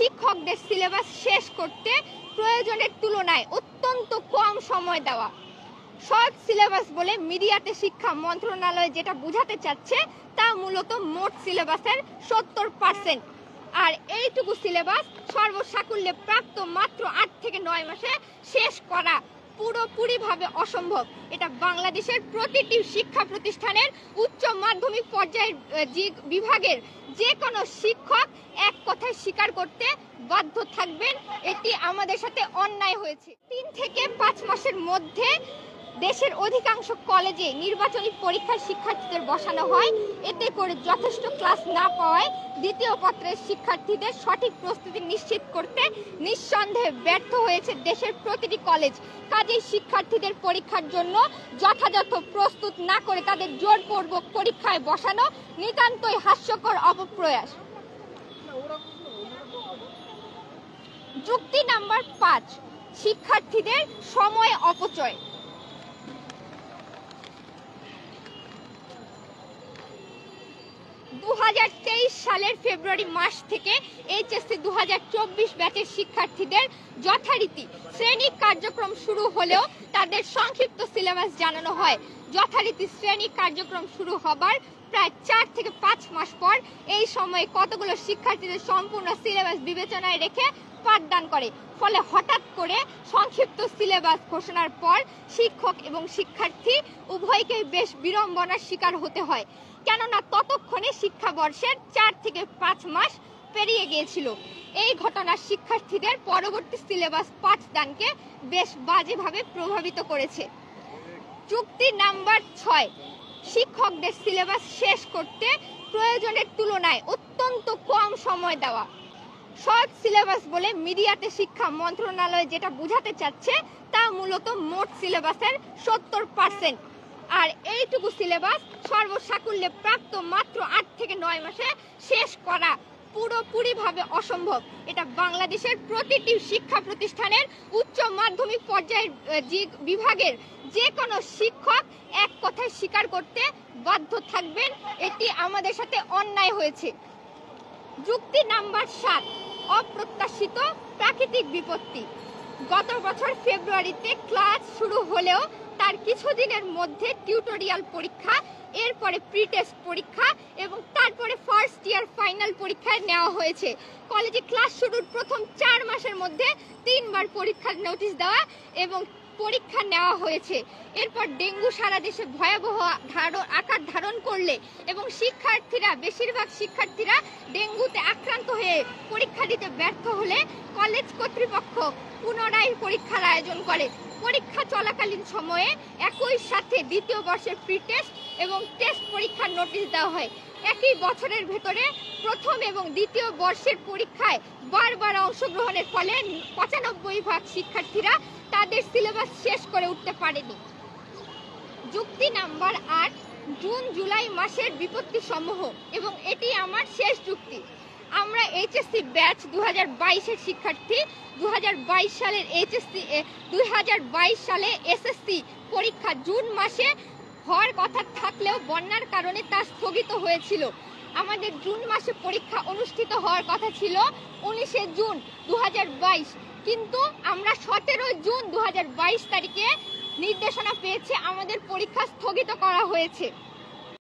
শিক্ষকদের সিলেবাস শেষ করতে প্রয়োজনের তুলনায় অত্যন্ত কম সময় দেওয়া। শর্ট সিলেবাস বলে মিডিয়াতে শিক্ষা মন্ত্রণালয় যেটা বোঝাতে চাচ্ছে তা মূলত মোট সিলেবাসের 70%। আর এইটুকু সিলেবাস সর্বসাকুল্যে প্রাপ্ত মাত্র 8 থেকে 9 মাসে শেষ করা পুরোপুরিভাবে অসম্ভব। এটা বাংলাদেশের প্রতিটি শিক্ষা প্রতিষ্ঠানের উচ্চ মাধ্যমিক পর্যায়ের বিভাগের যে কোনো শিক্ষক এক কথায় স্বীকার করতে বাধ্য থাকবেন, এটি আমাদের সাথে অন্যায় হয়েছে। 3 থেকে 5 মাসের মধ্যে দেশের অধিকাংশ কলেজে নির্বাচনী পরীক্ষার শিক্ষার্থীদের বসানো হয়। এতে করে যথেষ্ট ক্লাস না পাওয়ায় দ্বিতীয় পত্রের শিক্ষার্থীদের সঠিক প্রস্তুতি নিশ্চিত করতে নিঃসন্দেহে ব্যর্থ হয়েছে দেশের প্রতিটি কলেজ। কাজেই শিক্ষার্থীদের পরীক্ষার জন্য যথাযথ প্রস্তুত না করে তাদের জোরপূর্বক পরীক্ষায় বসানো নিতান্তই হাস্যকর অপপ্রয়াস। যুক্তি নাম্বার 5, শিক্ষার্থীদের সময় অপচয়। 2023 সালের ফেব্রুয়ারি মাস থেকে এইচএসসি 2024 ব্যাচের শিক্ষার্থীদের যথারীতি শ্রেণী কার্যক্রম শুরু হলেও তাদের সংক্ষিপ্ত সিলেবাস জানানো হয়। যথারীতি শ্রেণী কার্যক্রম শুরু হবার প্রায় 4 থেকে 5 মাস পর এই সময়ে কতগুলো শিক্ষার্থীদের সম্পূর্ণ সিলেবাস বিবেচনায় রেখে পাঠদান করে। ফলে হঠাৎ করে সংক্ষিপ্ত সিলেবাস ঘোষণার পর শিক্ষক এবং শিক্ষার্থী উভয়কেই বেশ বিড়ম্বনার শিকার হতে হয়, কেননা ততক্ষণে শিক্ষাবর্ষের 4 থেকে 5 মাস পেরিয়ে গিয়েছিল। এই ঘটনা শিক্ষার্থীদের পরবর্তী সিলেবাস পাঠদানকে বেশ বাজেভাবে প্রভাবিত করেছে। যুক্তি নাম্বার 6, শিক্ষকদের সিলেবাস শেষ করতে প্রয়োজনের তুলনায় অত্যন্ত কম সময় দেওয়া। শর্ট সিলেবাস বলে মিডিয়াতে শিক্ষা মন্ত্রণালয় যেটা বোঝাতে চাচ্ছে তা মূলত মোট সিলেবাসের 70%। আর এইটুকু সিলেবাস সর্বসাকুল্যে প্রাপ্ত মাত্র 8 থেকে 9 মাসে শেষ করা পুরোপুরিভাবে অসম্ভব। এটা বাংলাদেশের প্রতিটি শিক্ষা প্রতিষ্ঠানের উচ্চ মাধ্যমিক পর্যায়ের বিভাগের যে কোনো শিক্ষক এক কথায় স্বীকার করতে বাধ্য থাকবেন, এটি আমাদের সাথে অন্যায় হয়েছে। যুক্তি নাম্বার 7, অপ্রত্যাশিত প্রাকৃতিক বিপত্তি। গত বছর ফেব্রুয়ারিতে ক্লাস শুরু হলেও তার কিছুদিনের মধ্যে টিউটোরিয়াল পরীক্ষা, এরপরে প্রি টেস্ট পরীক্ষা এবং তারপরে ফার্স্ট ইয়ার ফাইনাল পরীক্ষায় নেওয়া হয়েছে। কলেজে ক্লাস শুরুর প্রথম 4 মাসের মধ্যে 3 বার পরীক্ষার নোটিশ দেওয়া এবং পরীক্ষা নেওয়া হয়েছে। এরপর ডেঙ্গু সারা দেশে ভয়াবহ আকার ধারণ করলে এবং বেশিরভাগ শিক্ষার্থীরা ডেঙ্গুতে আক্রান্ত হয়ে পরীক্ষা দিতে ব্যর্থ হলে কলেজ কর্তৃপক্ষ পুনরায় পরীক্ষার আয়োজন করে। পরীক্ষা চলাকালীন সময়ে একই সাথে দ্বিতীয় বর্ষের প্রি টেস্ট এবং টেস্ট পরীক্ষার নোটিশ দেওয়া হয়। একই বছরের ভেতরে প্রথম এবং দ্বিতীয় বর্ষের পরীক্ষায় বারবার অংশগ্রহণের ফলে 95% শিক্ষার্থীরা তাদের সিলেবাস শেষ করে উঠতে পারেনি। যুক্তি নাম্বার 8, জুন জুলাই মাসের বিপত্তি সমূহ এবং এটি আমার শেষ যুক্তি। আমরা এইচএসসি ব্যাচ 2022-এর শিক্ষার্থী। 2022 সালের এইচএসসি 2022 সালে এসএসসি পরীক্ষা জুন মাসে হওয়ার কথা থাকলেও বন্যার কারণে তা স্থগিত হয়েছিল। আমাদের জুন মাসে পরীক্ষা অনুষ্ঠিত হওয়ার কথা ছিল 19 জুন 2022, কিন্তু আমরা 17 জুন 2022 তারিখে নির্দেশনা পেয়েছি আমাদের পরীক্ষা স্থগিত করা হয়েছে।